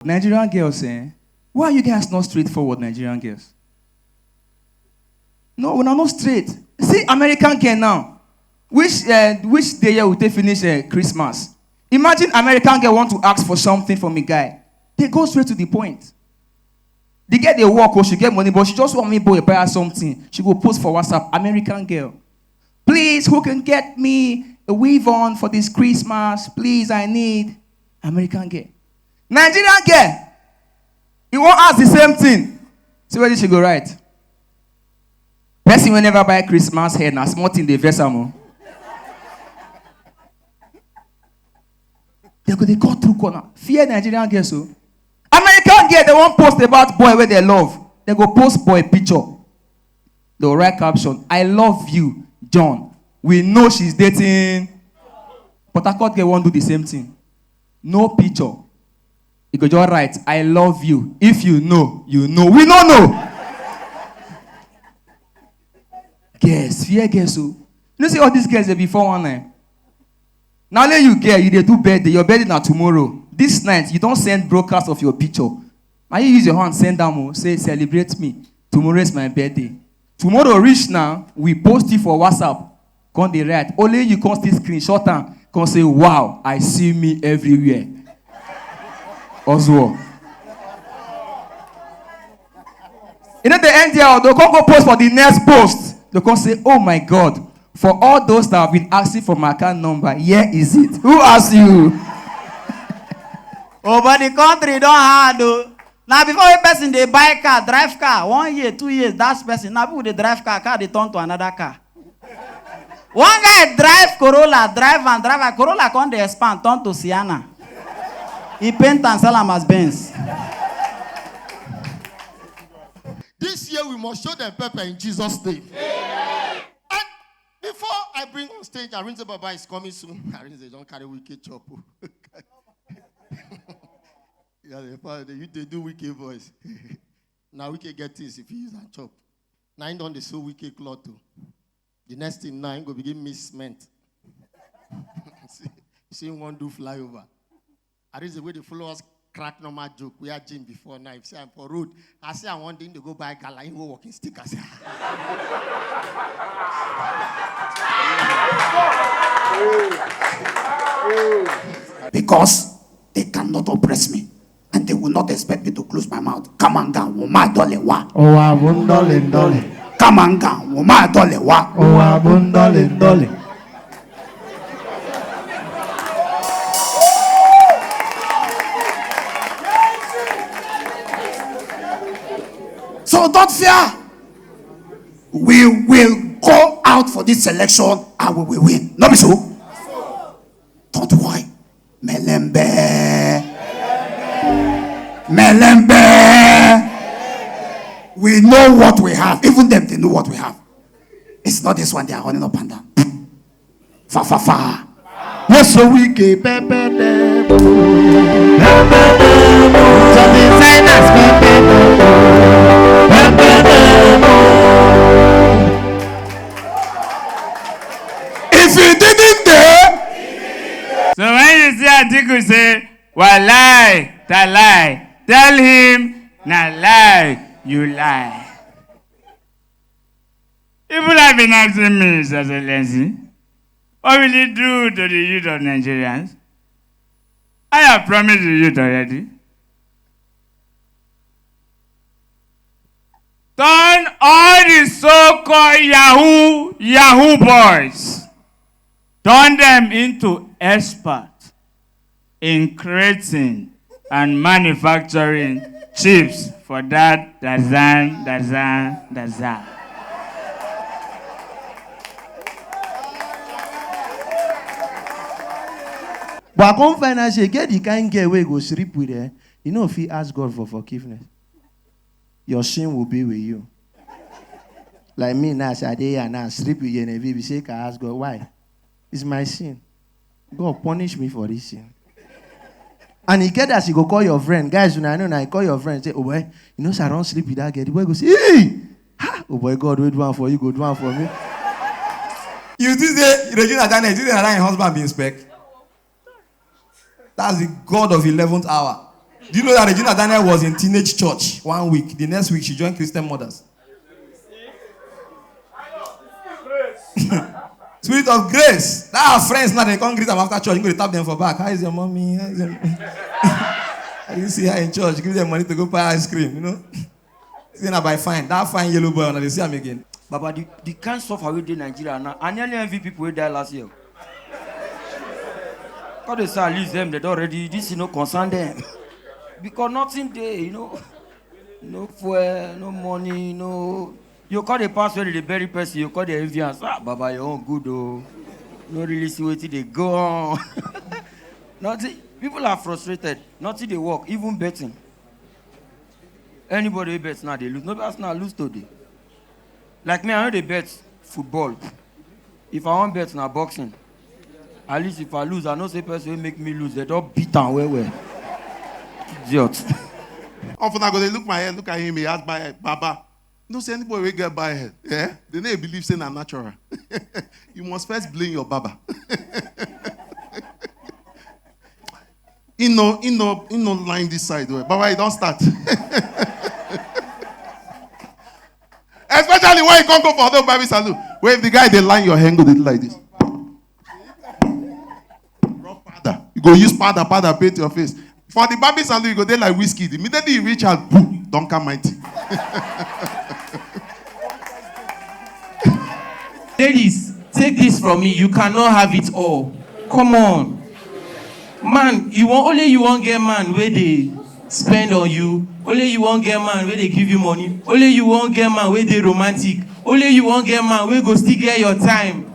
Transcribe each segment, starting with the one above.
Nigerian girls, why are you guys not straightforward, Nigerian girls? No, we're not straight. See, American girl now. Which day will they finish Christmas? Imagine American girl want to ask for something from a guy. They go straight to the point. They get their work or she get money, but she just want me boy buy her something. She go post for WhatsApp. American girl. Please, who can get me a weave on for this Christmas? Please, I need. American girl. Nigerian girl. You won't ask the same thing. See where did she go right? Person will never buy Christmas hair. Now small thing they verse am. They go through corner. Fear Nigerian girls so. American girl, they won't post about boy where they love. They go post boy picture. They'll write caption. I love you, John. We know she's dating. But Harcourt girl won't do the same thing. No picture. You go just write, I love you. If you know, you know. We don't know. Guess, fear guess so. You see all these girls they before one night. Now let you get you they do birthday. Your birthday now tomorrow. This night you don't send broadcast of your picture. Now you use your hand send them say celebrate me. Tomorrow is my birthday. Tomorrow reach now we post it for WhatsApp. Come they write only you can still screenshot and can say wow I see me everywhere. Oswald. You know the end there they'll come go post for the next post. They can say, oh my God, for all those that have been asking for my account number, here is it. Who asked you? Oh, but the country don't hard though. Now before a person they buy car, drive car, 1 year, 2 years, that person. Now people they drive car they turn to another car. One guy drive Corolla, drive, Corolla come they expand, turn to Sienna. He paint and sell them as Benz. This year we must show them pepper in Jesus' name. Amen. And before I bring on stage, Arinze Baba is coming soon. Arinze don't carry wicked chop. Yeah, they do wicked voice. Now we can get this if he use that chop. Now he don't sew wicked cloth too. The next thing now he go begin misment. See one do flyover. Arinze way the followers crack normal joke. We had gym before now. If say I'm for road, I say I want him to go buy gala. He go walking stickers. Because they cannot oppress me. And they will not expect me to close my mouth. Come on, gang, woma dole wa. Oh, abundole dole. Come on, gang, woma dole wa. Oh, abundole dole. So don't fear. We will go out for this selection and we will win. Not be so? Don't worry. Melembe. We know what we have. Even them, they know what we have. It's not this one they are running up and down. Fa. Yes, so we get pepe demo. So designers pepe demo. If you didn't dare. So when you see article say, Walai, talai, tell him, na lie, you lie. People have been asking me, Mr. Excellency, what will you do to the youth of Nigerians? I have promised the youth already. Turn all the so-called Yahoo boys, turn them into experts in creating and manufacturing chips for that Dazan. But come financially get the kind girl where go sleep with her. You know if you ask God for forgiveness, your sin will be with you. Like me now, Saturday and now sleep with you and we say, I ask God why? It's my sin. God punish me for this sin. And he get that you go call your friend. Guys, you know, I know I call your friend say, oh boy, you know, so I don't sleep with that girl. The boy goes, hey! Ha! Oh boy, God, wait one for you, go do one for me. You think say Regina Daniel, you think that husband being spec? That's the God of 11th hour. Do you know that Regina Daniel was in teenage church 1 week? The next week, she joined Christian Mothers. Spirit of grace. That our friends now, they can't greet them after church. You go to tap them for back. How is your mommy? How is your... I didn't see her in church. Give them money to go buy ice cream, you know? See now by fine. That fine yellow boy, and they see him again. Baba, the kind of stuff we did in Nigeria now, I nearly envy people who died last year. Because they say, at least them, they don't already, this, concern them. Because nothing there, no fuel, no money, no... You call the pastor, the bury person, you call the envious. Baba, your own good, oh. No really see what they go on. Nothing. People are frustrated. Nothing they work, even betting. Anybody who bets now, they lose. Nobody else now lose today. Like me, I know they bet football. If I want bet now boxing, at least if I lose, I know the person will make me lose. They don't beat and well. Idiot. Often I go, they look my head, look at him, he ask Baba. No say anybody will get by head. Yeah? They never believe saying I'm natural. You must first blame your Baba. He no line this side. Baba, you don't start. Especially when you can't go for the Bible salute. Where if the guy they line your hand, go like this. Powder. You go use powder paint your face. For the Bible salute, you go there like Wizkid. Immediately you reach out, boom, don't come mighty. Ladies, take this from me. You cannot have it all. Come on. Man, you won't get man where they spend on you. Only you won't get man where they give you money. Only you won't get man where they romantic. Only you won't get man where go still get your time.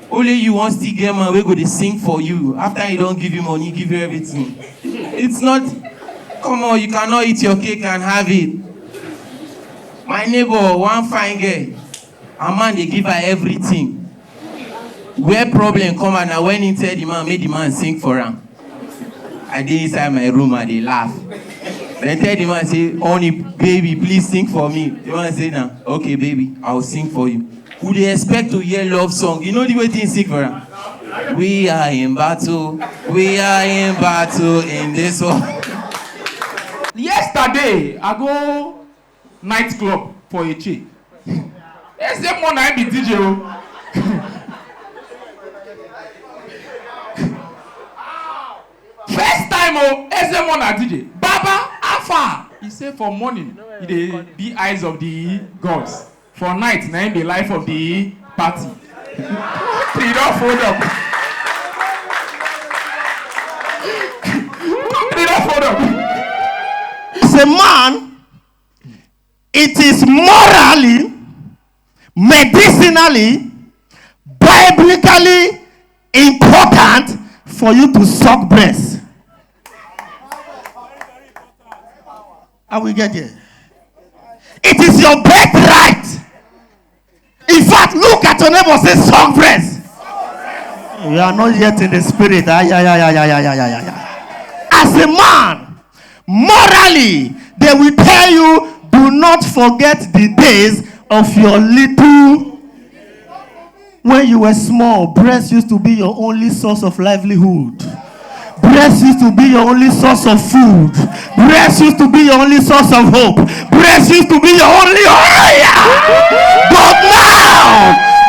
Only you won't still get man where go they sing for you. After he don't give you money, give you everything. It's not, come on, you cannot eat your cake and have it. My neighbor, one fine girl, a man, they give her everything. Where problem come and now when he tell the man, make the man sing for him. I did inside my room and they laugh. Then tell the man, say, honey, baby, please sing for me. The man say, nah, okay, baby, I'll sing for you. Would they expect to hear love song? You know the way things sing for him? We are in battle in this one. Yesterday, I go nightclub for a chick. Yes, that one I be DJ. First time, SM1 at DJ. Baba, Alpha. He said for morning, he the eyes of the gods. For night, now the life of the party. They don't fold up. They don't fold up. As a man, it is morally, medicinally, biblically important for you to suck breast. How we get here? It is your birthright. In fact, look at your neighbor, say suck breast. You are not yet in the spirit. As a man, morally, they will tell you, do not forget the days of your little. When you were small, breast used to be your only source of livelihood. Breast used to be your only source of food. Breast used to be your only source of hope. Breast used to be your only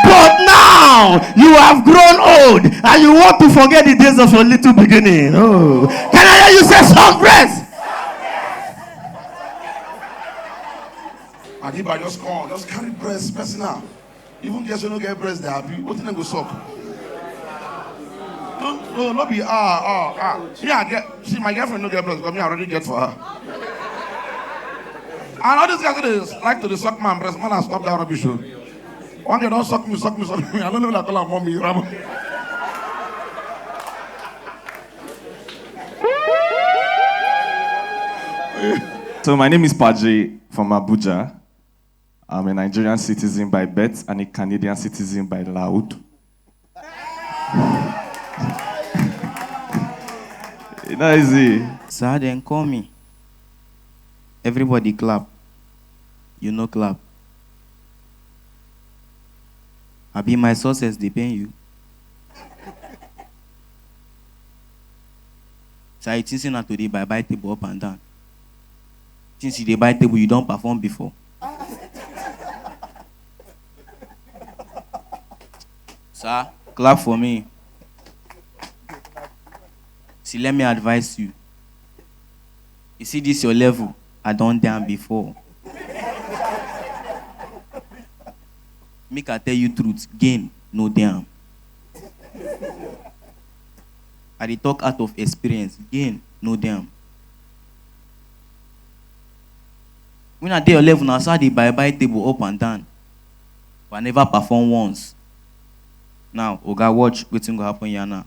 But now, you have grown old and you want to forget the days of your little beginning. Oh. Can I hear you say suck breast? Adiba just come, just carry breast, personal. Even guess you don't get breast, they happy. What do you go suck? No, not be Yeah, see, my girlfriend no get breast because me I already get for her. And all these guys like to suck my breast. Man, I stop that rubbish. One day don't suck me. I don't know that I call her mommy. So my name is Paji from Abuja. I'm a Nigerian citizen by birth and a Canadian citizen by loud. It's not easy. Sir, then call me. Everybody clap. You know clap. I be my sources, they pay you. So you think say na today buy table up and down. Since you dey buy table, you don't perform before. Sir, clap for me. See, let me advise you. You see this your level, I done down before. Make I tell you truth, gain, no damn. I dey talk out of experience, gain, no damn. When I dey your level, now so I dey buy table up and down. But I never perform once. Now, Oga, watch wetin go happen here now.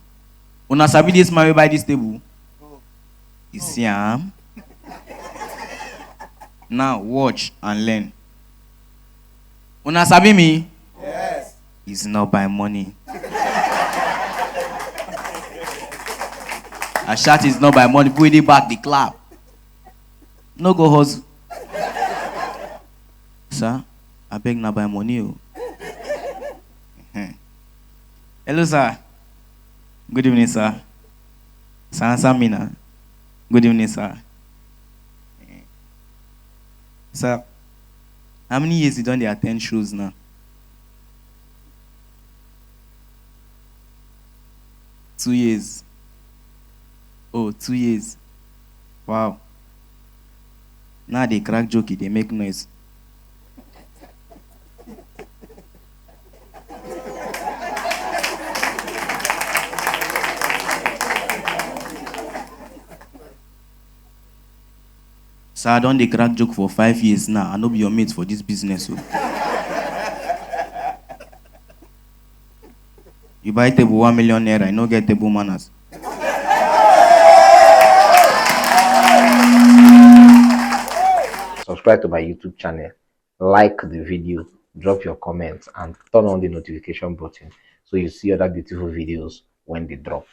Una sabi this man wey buy this table? You see am? Now, watch and learn. Una sabi me? Yes. It's not by money. I shout it's not by money. Put it back, the clap. No go hustle. Sir, I beg na by money. Oh. Hello, sir. Good evening, sir. Sir, answer me now. Good evening, sir. Sir, how many years you done the attend shows now? Two years. Oh, 2 years. Wow. Now they crack joke, they make noise. Sir, I done the crack joke for 5 years now. I no be your mate for this business. Oh. You buy table 1 million naira, I no get table manners. Subscribe to my YouTube channel, like the video, drop your comments, and turn on the notification button so you see other beautiful videos when they drop.